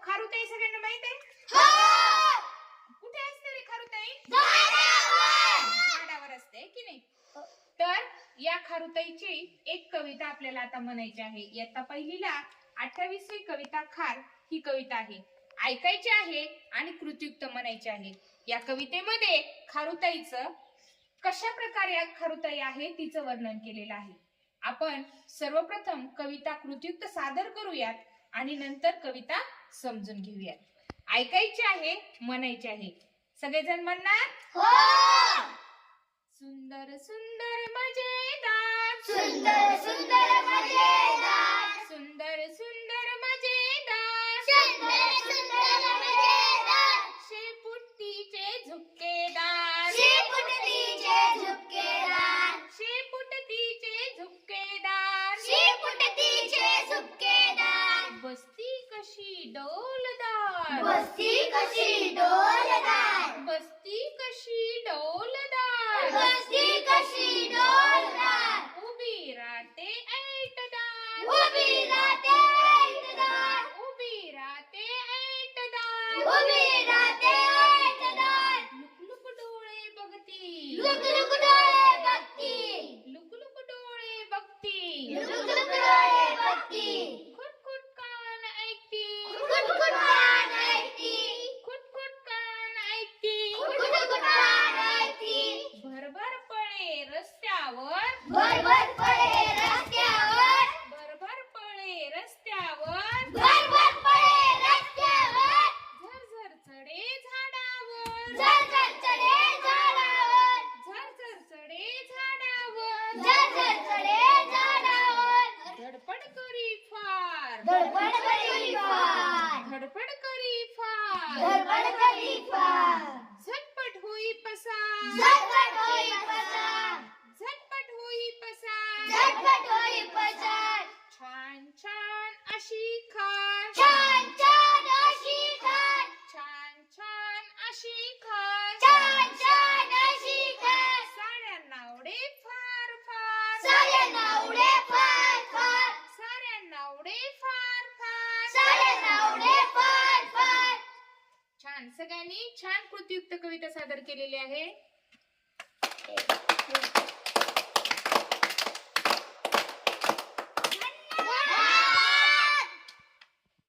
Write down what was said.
खारुताई सगळ्यांना माहित आहे? कुठे असते रे खारुताई? झाडावर असते की नाही? तर या खारुताईची एक कविता आपल्याला आता म्हणायची आहे. इयत्ता पहिलीला 28वी कविता खार ही कविता आहे. ऐकायची आहे आणि कृतियुक्त म्हणायची आहे. या कवितेमध्ये खारुताईचं कशा प्रकारे खारुताई आहे तिचं वर्णन केलेलं आहे. आपण सर्वप्रथम कविता कृतियुक्त सादर करूयात आणि नंतर कविता समजून घेऊयात. ऐकायची आहे, म्हणायची आहे. सगळेजण म्हणणार? सुंदर सुंदर मजेदार, सुंदर सुंदर मजेदार, सुंदर सुंदर मजेदार, सुंदर सुंदर मजेदार, शेपुटीचे झुपकेदार, शेपुटीचे झुपकेदार, शेपुटीचे झुपकेदार, शेपुटीचे झुपकेदार, बसती कशी डौलदार, बसती कशी डौलदार, बसती कशी डौलदार, बसती कशी डौलदार, उभी राहते ऐटदार, उभी राहते ऐटदार, उभी राहते ऐटदार, उभी राहते ऐटदार, लुकलुक डोळे बघती, लुकलुक डोळे बघती, लुकलुक डोळे बघती, लुकलुक डोळे बघती, खुटखुट कान ऐकती, खुटखुट कान ऐकती, खुटखुट कान ऐकती, खुटखुट कान ऐकती, भरभर पळे रस्त्यावर, भरभर पळे रस्त्यावर, भरभर पळे रस्त्यावर, भरभर पळे रस्त्यावर, झरझर चढे झाडावर, झरझर चढे झाडावर, झरझर चढे झाडावर, झरझर चढे झाडावर, धडपड करी फार, धडपड करी फार, धडपड करी फार, धडपड करी फार, झटपट होई पसार, झटपट होई पसार, झटपट होई पसार, झटपट होई पसार, छान छान अशी खार, छान छान अशी खार, छान छान अशी खार, छान छान अशी खार, साऱ्यांना आवडे फार फार, साऱ्यांना आवडे फार फार, साऱ्यांना आवडे फार फार. साऱ्यांना आवडे फार फार. छान, सगळ्यांनी छान कृतियुक्त कविता सादर केलेली आहे.